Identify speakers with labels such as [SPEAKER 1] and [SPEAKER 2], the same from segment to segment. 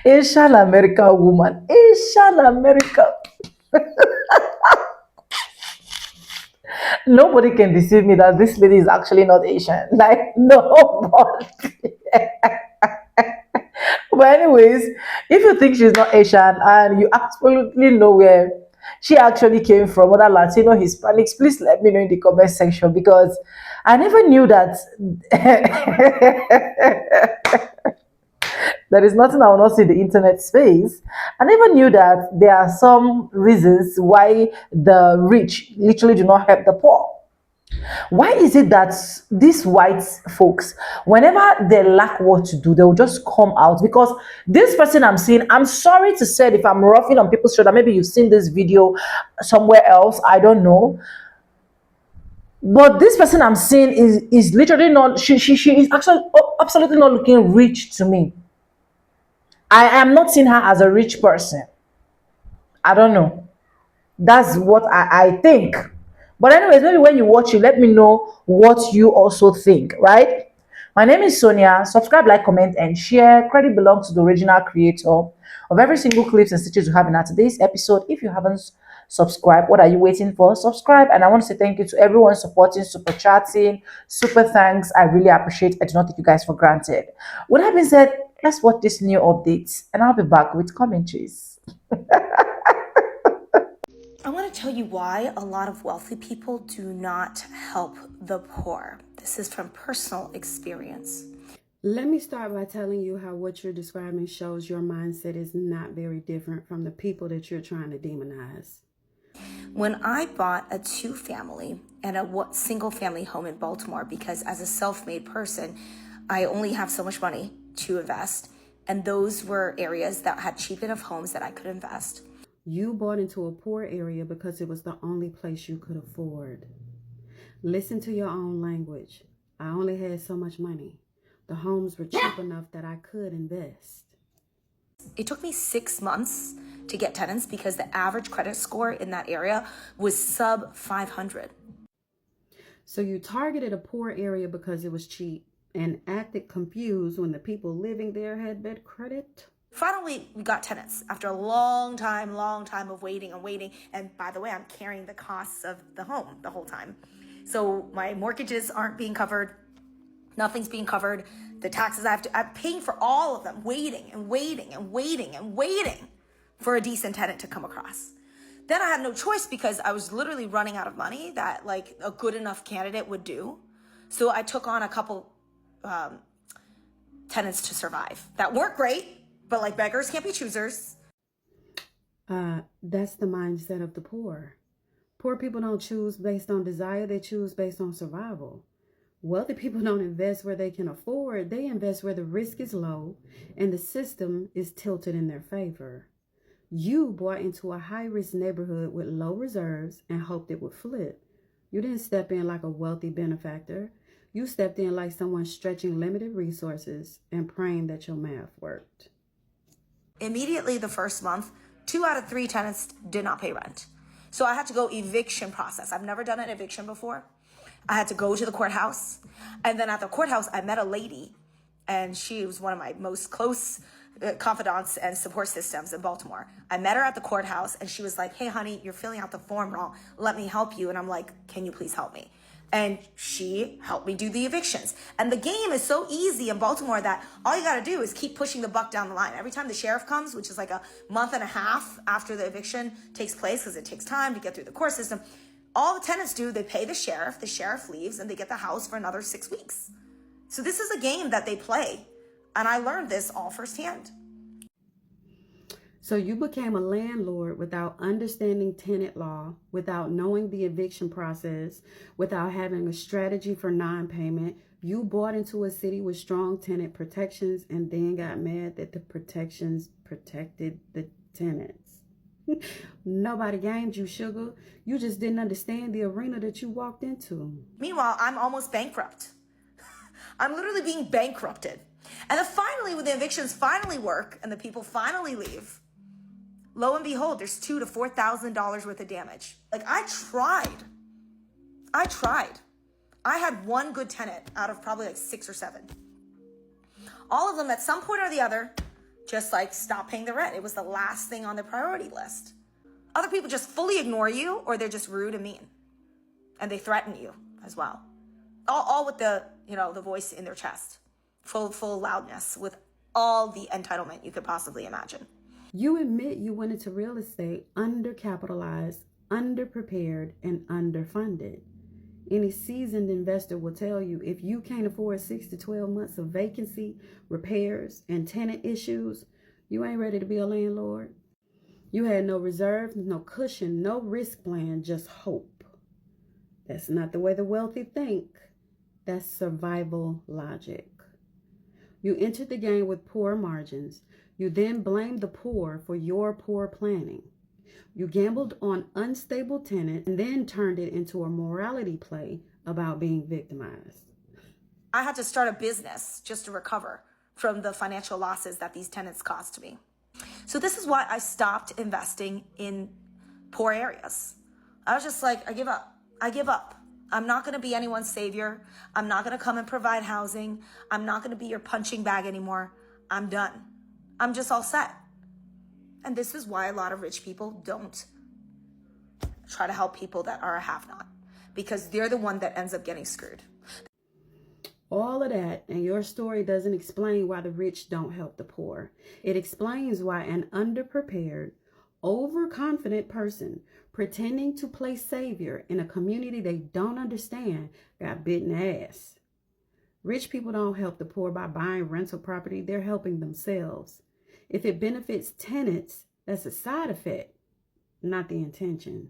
[SPEAKER 1] Asian American woman. Asian American. Nobody can deceive me that this lady is actually not Asian. Like, nobody. But anyways, if you think she's not Asian and you absolutely know where she actually came from, other Latino Hispanics, please let me know in the comment section because I never knew that there is nothing I will not see in the internet space. I never knew that there are some reasons why the rich literally do not help the poor. Why is it that these white folks, whenever they lack what to do, they will just come out? Because this person I'm seeing, I'm sorry to say it if I'm roughing on people's shoulder, maybe you've seen this video somewhere else, I don't know. But this person I'm seeing is literally not, she is actually absolutely not looking rich to me. I am not seeing her as a rich person. I don't know. That's what I think. But anyways, maybe when you watch it, let me know what you also think, right? My name is Sonia. Subscribe, like, comment, and share. Credit belongs to the original creator of every single clips and stitches you have in our today's episode. If you haven't subscribed, what are you waiting for? Subscribe. And I want to say thank you to everyone supporting, super chatting, super thanks. I really appreciate it. I do not take you guys for granted. With that being said, let's watch this new update and I'll be back with commentaries.
[SPEAKER 2] I want to tell you why a lot of wealthy people do not help the poor. This is from personal experience.
[SPEAKER 3] Let me start by telling you how what you're describing shows your mindset is not very different from the people that you're trying to demonize.
[SPEAKER 2] When I bought a 2-family and a single-family home in Baltimore, because as a self-made person, I only have so much money to invest, and those were areas that had cheap enough homes that I could invest.
[SPEAKER 3] You bought into a poor area because it was the only place you could afford. Listen to your own language. I only had so much money. The homes were cheap enough that I could invest.
[SPEAKER 2] It took me 6 months to get tenants because the average credit score in that area was sub 500.
[SPEAKER 3] So you targeted a poor area because it was cheap and acted confused when the people living there had bad credit?
[SPEAKER 2] Finally, we got tenants after a long time of waiting and waiting. And by the way, I'm carrying the costs of the home the whole time. So my mortgages aren't being covered. Nothing's being covered. The taxes I'm paying for all of them, waiting and waiting and waiting and waiting for a decent tenant to come across. Then I had no choice because I was literally running out of money that like a good enough candidate would do. So I took on a couple tenants to survive that weren't great, but like beggars can't be choosers.
[SPEAKER 3] That's the mindset of the poor. Poor people don't choose based on desire, they choose based on survival. Wealthy people don't invest where they can afford, they invest where the risk is low and the system is tilted in their favor. You bought into a high-risk neighborhood with low reserves and hoped it would flip. You didn't step in like a wealthy benefactor. You stepped in like someone stretching limited resources and praying that your math worked.
[SPEAKER 2] Immediately the first month, 2 out of 3 tenants did not pay rent. So I had to go eviction process. I've never done an eviction before. I had to go to the courthouse. And then at the courthouse, I met a lady, and she was one of my most close confidants and support systems in Baltimore. I met her at the courthouse, and she was like, hey, honey, you're filling out the form wrong. Let me help you. And I'm like, can you please help me? And she helped me do the evictions. And the game is so easy in Baltimore that all you got to do is keep pushing the buck down the line. Every time the sheriff comes, which is like a month and a half after the eviction takes place, because it takes time to get through the court system, all the tenants do, they pay the sheriff leaves, and they get the house for another 6 weeks. So this is a game that they play. And I learned this all firsthand.
[SPEAKER 3] So you became a landlord without understanding tenant law, without knowing the eviction process, without having a strategy for non-payment. You bought into a city with strong tenant protections and then got mad that the protections protected the tenants. Nobody gamed you, sugar. You just didn't understand the arena that you walked into.
[SPEAKER 2] Meanwhile, I'm almost bankrupt. I'm literally being bankrupted. And then finally, when the evictions finally work and the people finally leave, lo and behold, there's $2,000 to $4,000 worth of damage. Like I tried. I had one good tenant out of probably like 6 or 7. All of them at some point or the other just like stop paying the rent. It was the last thing on the priority list. Other people just fully ignore you, or they're just rude and mean. And they threaten you as well. All with the, the voice in their chest. Full loudness, with all the entitlement you could possibly imagine.
[SPEAKER 3] You admit you went into real estate undercapitalized, underprepared, and underfunded. Any seasoned investor will tell you if you can't afford 6 to 12 months of vacancy, repairs, and tenant issues, you ain't ready to be a landlord. You had no reserve, no cushion, no risk plan, just hope. That's not the way the wealthy think. That's survival logic. You entered the game with poor margins. You then blamed the poor for your poor planning. You gambled on unstable tenants and then turned it into a morality play about being victimized.
[SPEAKER 2] I had to start a business just to recover from the financial losses that these tenants caused me. So this is why I stopped investing in poor areas. I was just like, I give up. I'm not going to be anyone's savior. I'm not going to come and provide housing. I'm not going to be your punching bag anymore. I'm done. I'm just all set. And this is why a lot of rich people don't try to help people that are a have-not, because they're the one that ends up getting screwed.
[SPEAKER 3] All of that and your story doesn't explain why the rich don't help the poor. It explains why an underprepared, overconfident person pretending to play savior in a community they don't understand got bitten ass. Rich people don't help the poor by buying rental property. They're helping themselves. If it benefits tenants, that's a side effect, not the intention.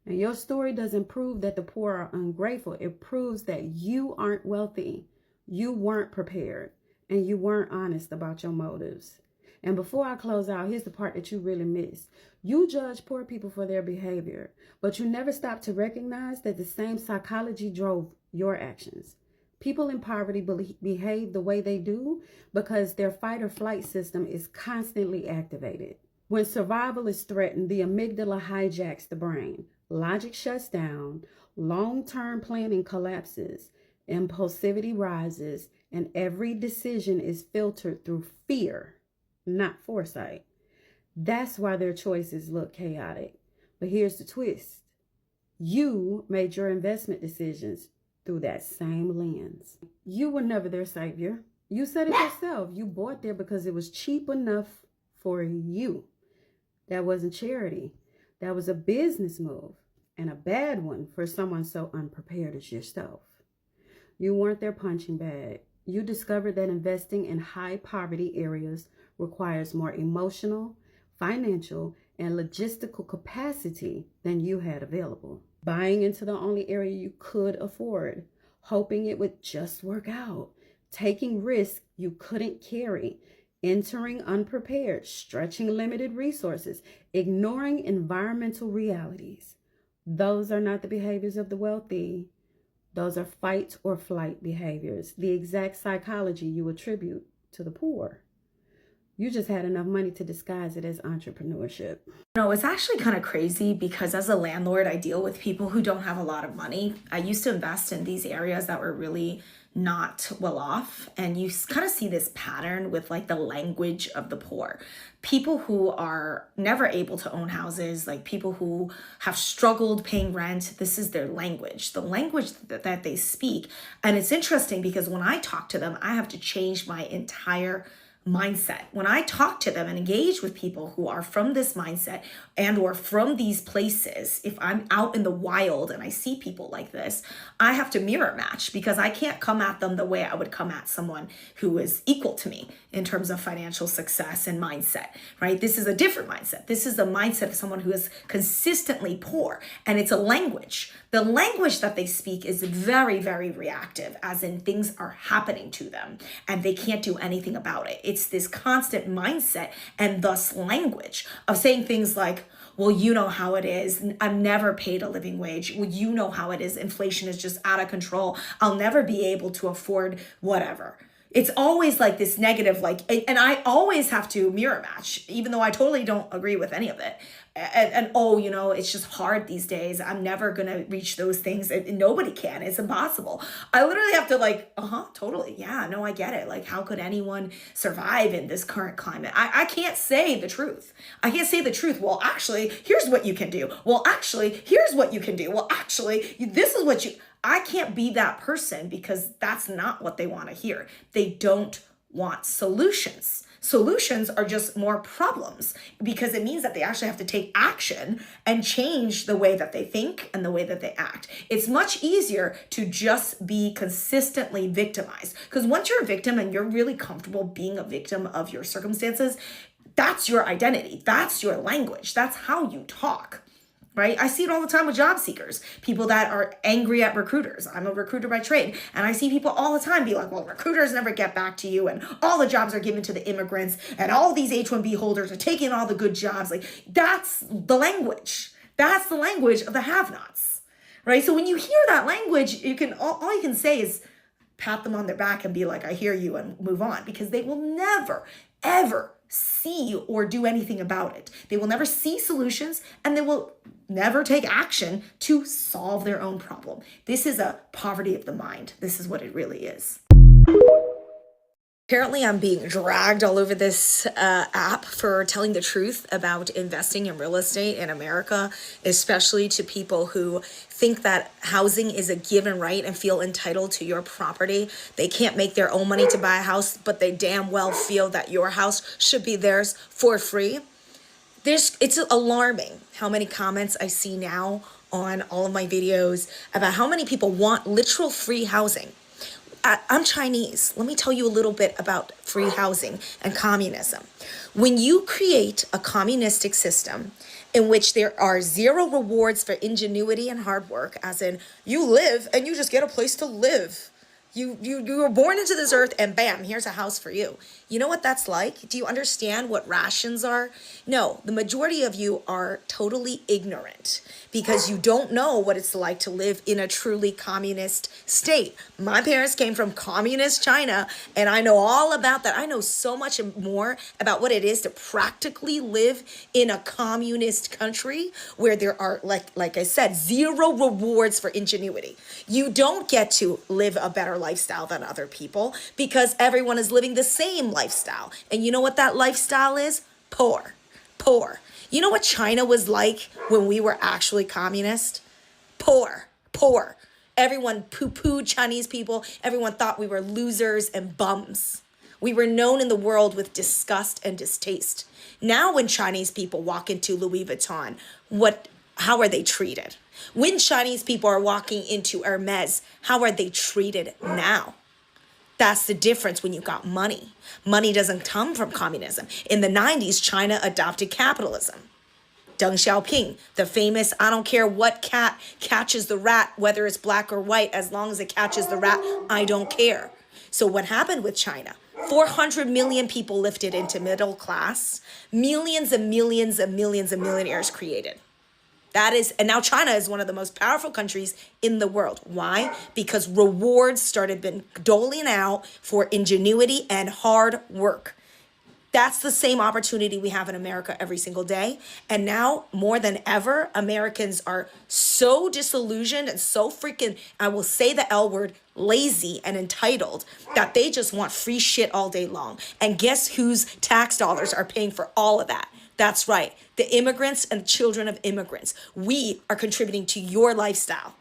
[SPEAKER 3] And your story doesn't prove that the poor are ungrateful. It proves that you aren't wealthy, you weren't prepared, and you weren't honest about your motives. And before I close out, here's the part that you really miss. You judge poor people for their behavior, but you never stop to recognize that the same psychology drove your actions. People in poverty behave the way they do because their fight or flight system is constantly activated. When survival is threatened, the amygdala hijacks the brain. Logic shuts down, long-term planning collapses, impulsivity rises, and every decision is filtered through fear, not foresight. That's why their choices look chaotic. But here's the twist. You made your investment decisions through that same lens. You were never their savior. You said it yourself. You bought there because it was cheap enough for you. That wasn't charity. That was a business move, and a bad one for someone so unprepared as yourself. You weren't their punching bag. You discovered that investing in high poverty areas requires more emotional, financial, and logistical capacity than you had available. Buying into the only area you could afford, hoping it would just work out, taking risks you couldn't carry, entering unprepared, stretching limited resources, ignoring environmental realities. Those are not the behaviors of the wealthy. Those are fight or flight behaviors, the exact psychology you attribute to the poor. You just had enough money to disguise it as entrepreneurship.
[SPEAKER 2] No, it's actually kind of crazy because as a landlord, I deal with people who don't have a lot of money. I used to invest in these areas that were really not well off. And you kind of see this pattern with like the language of the poor. People who are never able to own houses, like people who have struggled paying rent, this is their language, the language that they speak. And it's interesting because when I talk to them, I have to change my entire mindset. When I talk to them and engage with people who are from this mindset and or from these places, if I'm out in the wild and I see people like this, I have to mirror match because I can't come at them the way I would come at someone who is equal to me in terms of financial success and mindset, right? This is a different mindset. This is the mindset of someone who is consistently poor, and it's a language. The language that they speak is very, very reactive, as in things are happening to them and they can't do anything about it. It's this constant mindset and thus language of saying things like, well, you know how it is. I've never paid a living wage. Well, you know how it is. Inflation is just out of control. I'll never be able to afford whatever. It's always like this negative, and I always have to mirror match, even though I totally don't agree with any of it. and oh, you know, it's just hard these days. I'm never gonna reach those things. And nobody can. It's impossible. I literally have to like, totally. Yeah, no, I get it. Like, how could anyone survive in this current climate? I can't say the truth. I can't say the truth. Well, actually, here's what you can do. Well, actually, here's what you can do. Well, actually, this is what you. I can't be that person because that's not what they want to hear. They don't want solutions. Solutions are just more problems because it means that they actually have to take action and change the way that they think and the way that they act. It's much easier to just be consistently victimized because once you're a victim and you're really comfortable being a victim of your circumstances, that's your identity. That's your language. That's how you talk. Right? I see it all the time with job seekers, people that are angry at recruiters. I'm a recruiter by trade. And I see people all the time be like, well, recruiters never get back to you. And all the jobs are given to the immigrants. And all these H-1B holders are taking all the good jobs. Like, that's the language. That's the language of the have-nots. Right? So when you hear that language, you can all you can say is pat them on their back and be like, I hear you, and move on, because they will never, ever see or do anything about it. They will never see solutions, and they will never take action to solve their own problem. This is a poverty of the mind. This is what it really is. Apparently, I'm being dragged all over this app for telling the truth about investing in real estate in America, especially to people who think that housing is a given right and feel entitled to your property. They can't make their own money to buy a house, but they damn well feel that your house should be theirs for free. It's alarming how many comments I see now on all of my videos about how many people want literal free housing. I'm Chinese. Let me tell you a little bit about free housing and communism. When you create a communistic system in which there are zero rewards for ingenuity and hard work, as in you live and you just get a place to live. You were born into this earth and bam, here's a house for you. You know what that's like? Do you understand what rations are? No, the majority of you are totally ignorant because you don't know what it's like to live in a truly communist state. My parents came from communist China, and I know all about that. I know so much more about what it is to practically live in a communist country where there are, like I said, zero rewards for ingenuity. You don't get to live a better lifestyle than other people because everyone is living the same lifestyle. And you know what that lifestyle is? Poor. You know what China was like when we were actually communist? Poor. Everyone poo-pooed Chinese people. Everyone thought we were losers and bums. We were known in the world with disgust and distaste. Now when Chinese people walk into Louis Vuitton, how are they treated? When Chinese people are walking into Hermes, how are they treated now? That's the difference when you got money. Money doesn't come from communism. In the 90s, China adopted capitalism. Deng Xiaoping, the famous, I don't care what cat catches the rat, whether it's black or white, as long as it catches the rat, I don't care. So what happened with China? 400 million people lifted into middle class, millions and millions and millions of millionaires created. And now China is one of the most powerful countries in the world. Why? Because rewards started been doling out for ingenuity and hard work. That's the same opportunity we have in America every single day. And now more than ever, Americans are so disillusioned and so freaking, I will say the L word, lazy and entitled that they just want free shit all day long. And guess whose tax dollars are paying for all of that? That's right. The immigrants and children of immigrants. We are contributing to your lifestyle.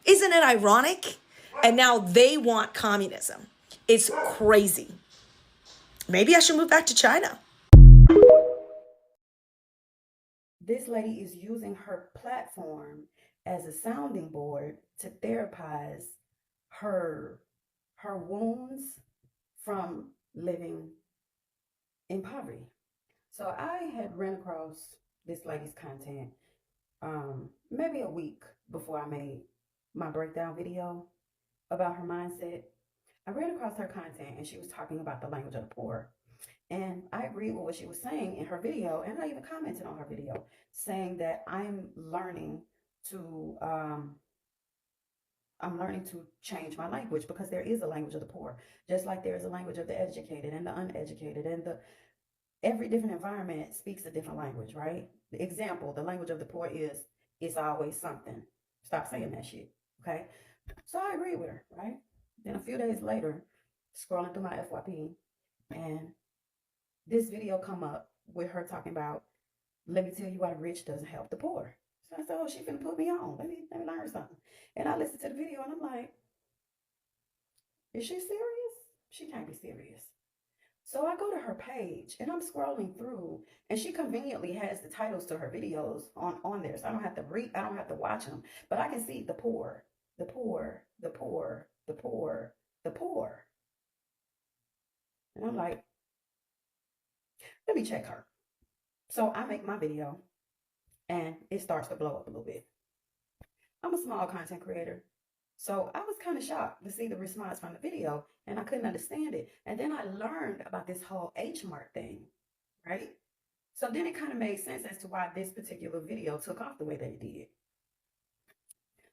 [SPEAKER 2] Isn't it ironic? And now they want communism. It's crazy. Maybe I should move back to China.
[SPEAKER 3] This lady is using her platform as a sounding board to therapize her wounds from living in poverty. So I had ran across this lady's content maybe a week before I made my breakdown video about her mindset. I ran across her content and she was talking about the language of the poor. And I agreed with what she was saying in her video, and I even commented on her video saying that I'm learning to change my language because there is a language of the poor, just like there is a language of the educated and the uneducated and every different environment speaks a different language, right? The example, the language of the poor is, it's always something. Stop saying that shit, okay? So I agree with her, right? Then a few days later, scrolling through my FYP, and this video come up with her talking about, let me tell you why the rich doesn't help the poor. So I said, oh, she finna put me on. Let me learn something. And I listened to the video and I'm like, is she serious? She can't be serious. So I go to her page and I'm scrolling through, and she conveniently has the titles to her videos on there. So I don't have to read, I don't have to watch them, but I can see the poor, the poor, the poor, the poor, the poor. And I'm like, let me check her. So I make my video and it starts to blow up a little bit. I'm a small content creator. So I was kind of shocked to see the response from the video, and I couldn't understand it. And then I learned about this whole H Mart thing, right? So then it kind of made sense as to why this particular video took off the way that it did.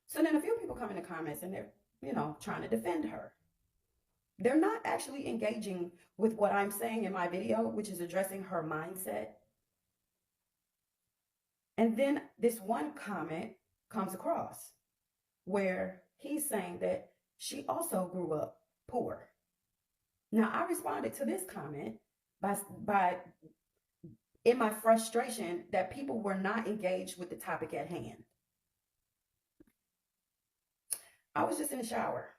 [SPEAKER 3] So then a few people come in the comments and they're, trying to defend her. They're not actually engaging with what I'm saying in my video, which is addressing her mindset. And then this one comment comes across where he's saying that she also grew up poor. Now, I responded to this comment by in my frustration that people were not engaged with the topic at hand. I was just in the shower.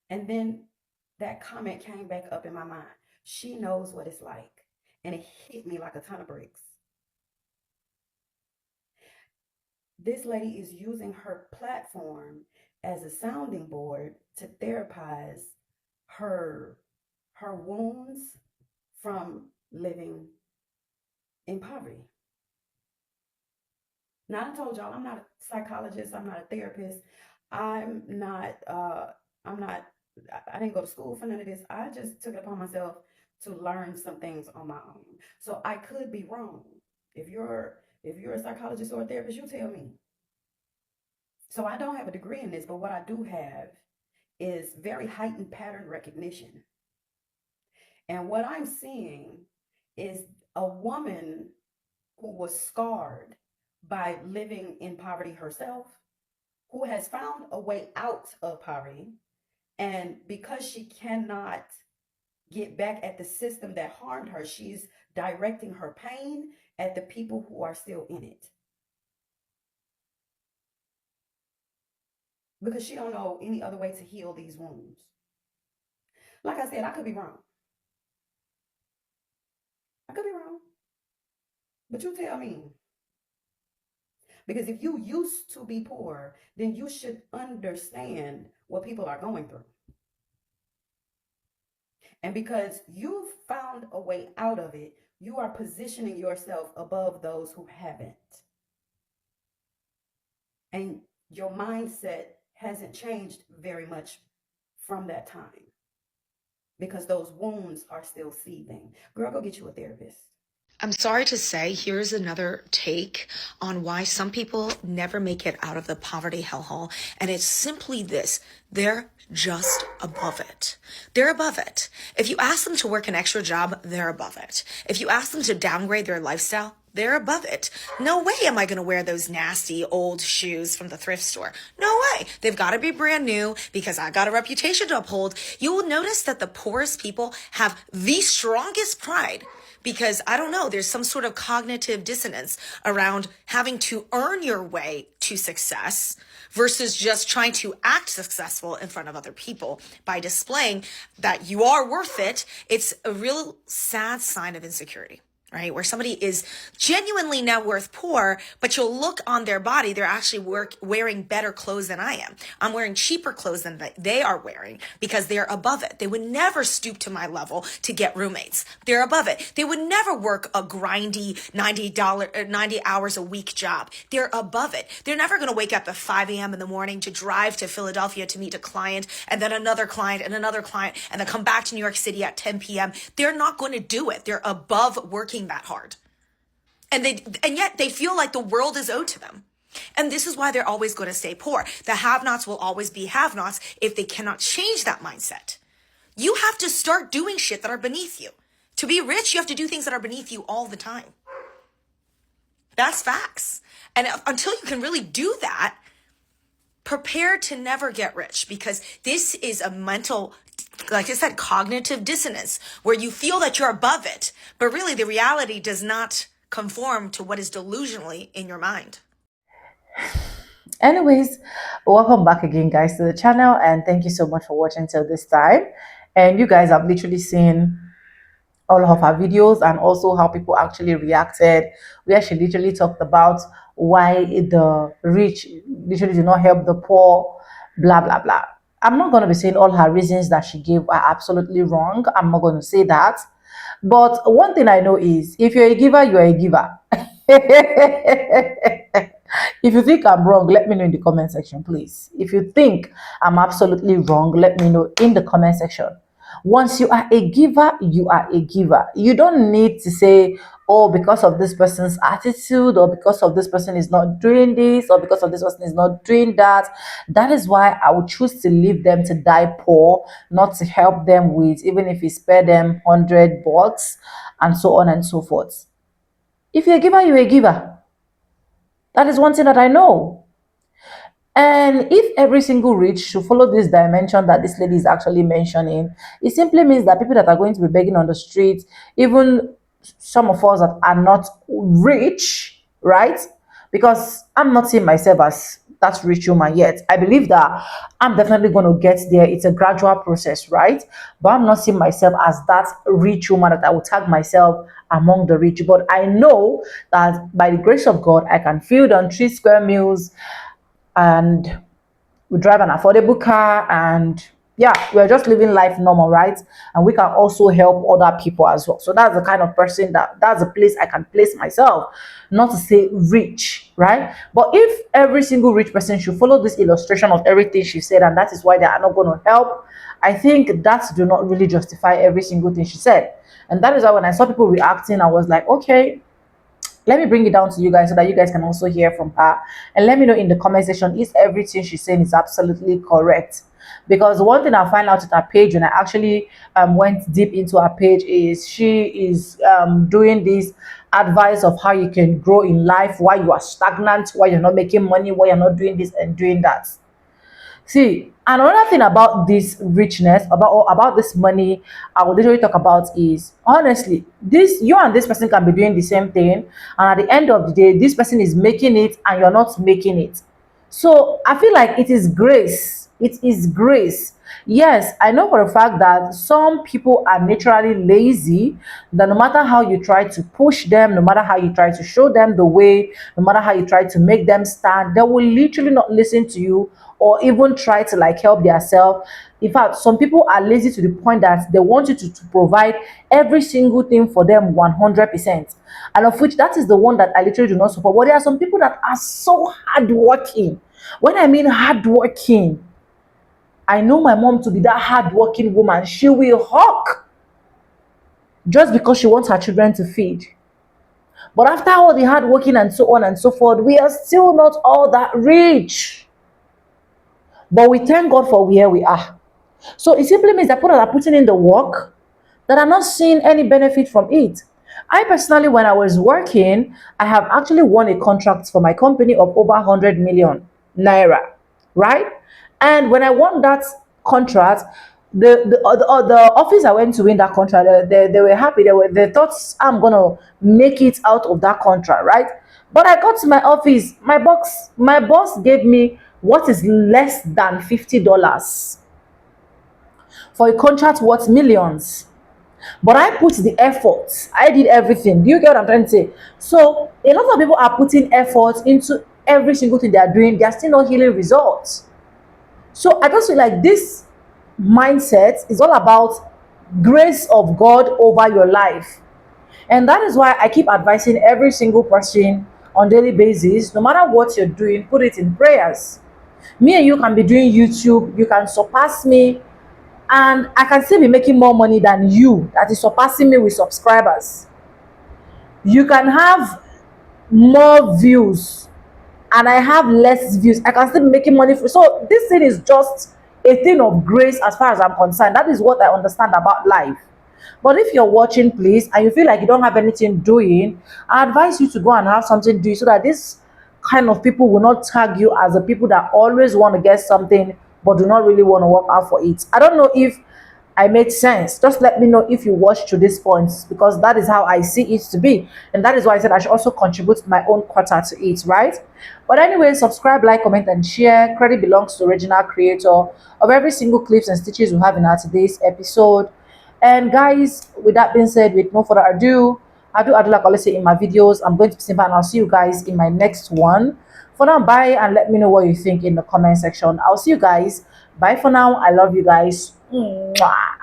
[SPEAKER 3] And then that comment came back up in my mind. She knows what it's like. And it hit me like a ton of bricks. This lady is using her platform as a sounding board to therapize her wounds from living in poverty. Now, I told y'all, I'm not a psychologist. I'm not a therapist. I didn't go to school for none of this. I just took it upon myself to learn some things on my own. So I could be wrong. If you're a psychologist or a therapist, you tell me. So I don't have a degree in this, but what I do have is very heightened pattern recognition. And what I'm seeing is a woman who was scarred by living in poverty herself, who has found a way out of poverty. And because she cannot get back at the system that harmed her, she's directing her pain at the people who are still in it. Because she don't know any other way to heal these wounds. Like I said, I could be wrong. I could be wrong. But you tell me. Because if you used to be poor, then you should understand what people are going through. And because you've found a way out of it, you are positioning yourself above those who haven't. And your mindset hasn't changed very much from that time, because those wounds are still seething. Girl, go get you a therapist.
[SPEAKER 2] I'm sorry to say, here's another take on why some people never make it out of the poverty hellhole. And it's simply this: they're just above it. They're above it. If you ask them to work an extra job, they're above it. If you ask them to downgrade their lifestyle, they're above it. No way am I going to wear those nasty old shoes from the thrift store. No way. They've got to be brand new because I got a reputation to uphold. You will notice that the poorest people have the strongest pride, because I don't know, there's some sort of cognitive dissonance around having to earn your way to success versus just trying to act successful in front of other people by displaying that you are worth it. It's a real sad sign of insecurity, right? Where somebody is genuinely net worth poor, but you'll look on their body, they're actually wearing better clothes than I am. I'm wearing cheaper clothes than they are wearing because they're above it. They would never stoop to my level to get roommates. They're above it. They would never work a grindy $90 hours a week job. They're above it. They're never going to wake up at 5 a.m. in the morning to drive to Philadelphia to meet a client and then another client and another client and then come back to New York City at 10 p.m. They're not going to do it. They're above working that hard. And yet they feel like the world is owed to them. And this is why they're always going to stay poor. The have-nots will always be have-nots if they cannot change that mindset. You have to start doing shit that are beneath you. To be rich, you have to do things that are beneath you all the time. That's facts. And until you can really do that, prepare to never get rich, because this is a mental, like I said, cognitive dissonance where you feel that you're above it, but really the reality does not conform to what is delusionally in your mind.
[SPEAKER 1] Anyways, welcome back again, guys, to the channel, and thank you so much for watching till this time. And you guys have literally seen all of our videos and also how people actually reacted, where she literally talked about why the rich literally do not help the poor, blah blah blah. I'm not going to be saying all her reasons that she gave are absolutely wrong. I'm not going to say that. But one thing I know is, if you're a giver, you're a giver. If you think I'm wrong, let me know in the comment section, please. If you think I'm absolutely wrong, let me know in the comment section. Once you are a giver, you are a giver. You don't need to say, oh, because of this person's attitude, or because of this person is not doing this, or because of this person is not doing that. That is why I would choose to leave them to die poor, not to help them with, even if it spare them $100 and so on and so forth. If you're a giver, you're a giver. That is one thing that I know. And if every single rich should follow this dimension that this lady is actually mentioning, it simply means that people that are going to be begging on the streets, even some of us that are not rich, right? Because I'm not seeing myself as that rich woman yet. I believe that I'm definitely going to get there. It's a gradual process, right? But I'm not seeing myself as that rich woman that I would tag myself among the rich. But I know that by the grace of God, I can feed on 3 square meals, and we drive an affordable car, and yeah, we're just living life normal, right? And we can also help other people as well. So that's the kind of person that's the place I can place myself, not to say rich, right? But if every single rich person should follow this illustration of everything she said, and that is why they are not going to help, I think that do not really justify every single thing she said. And that is why when I saw people reacting, I was like, okay, let me bring it down to you guys so that you guys can also hear from her, and let me know in the comment section if everything she's saying is absolutely correct. Because one thing I find out at her page, when I actually went deep into her page, is she is doing this advice of how you can grow in life while you are stagnant, while you're not making money, while you're not doing this and doing that. See, another thing about this richness, about this money, I will literally talk about is, honestly, this, you and this person can be doing the same thing, and at the end of the day, this person is making it and you're not making it. So I feel like it is grace. It is grace. Yes, I know for a fact that some people are naturally lazy, that no matter how you try to push them, no matter how you try to show them the way, no matter how you try to make them stand, they will literally not listen to you or even try to like help themselves. In fact, some people are lazy to the point that they want you to provide every single thing for them 100%. And of which that is the one that I literally do not support. But there are some people that are so hardworking. When I mean hardworking, I know my mom to be that hardworking woman. She will hawk just because she wants her children to feed. But after all the hard working and so on and so forth, we are still not all that rich. But we thank God for where we are. So it simply means that people that are putting in the work, that are not seeing any benefit from it. I personally, when I was working, I have actually won a contract for my company of over 100 million naira, right? And when I won that contract, the office I went to win that contract, they were happy. They thought I'm gonna make it out of that contract, right? But I got to my office, my boss gave me what is less than $50 for a contract worth millions. But I put the effort. I did everything. Do you get what I'm trying to say? So a lot of people are putting effort into every single thing they are doing. They are still not healing results. So I just feel like this mindset is all about grace of God over your life. And that is why I keep advising every single person on daily basis, no matter what you're doing, put it in prayers. Me and you can be doing YouTube. You can surpass me, and I can still be making more money than you that is surpassing me with subscribers. You can have more views and I have less views. I can still be making money for. So this thing is just a thing of grace as far as I'm concerned. That is what I understand about life. But if you're watching, please, and you feel like you don't have anything doing, I advise you to go and have something doing so that this kind of people will not tag you as the people that always want to get something but do not really want to work out for it. I don't know if I made sense. Just let me know if you watched to this point, because that is how I see it to be. And that is why I said I should also contribute my own quarter to it, right? But anyway, subscribe, like, comment, and share. Credit belongs to the original creator of every single clips and stitches we have in our today's episode. And guys, with that being said, with no further ado, I do like I always say in my videos, I'm going to be simple and I'll see you guys in my next one. For now, bye, and let me know what you think in the comment section. I'll see you guys. Bye for now. I love you guys. Mwah.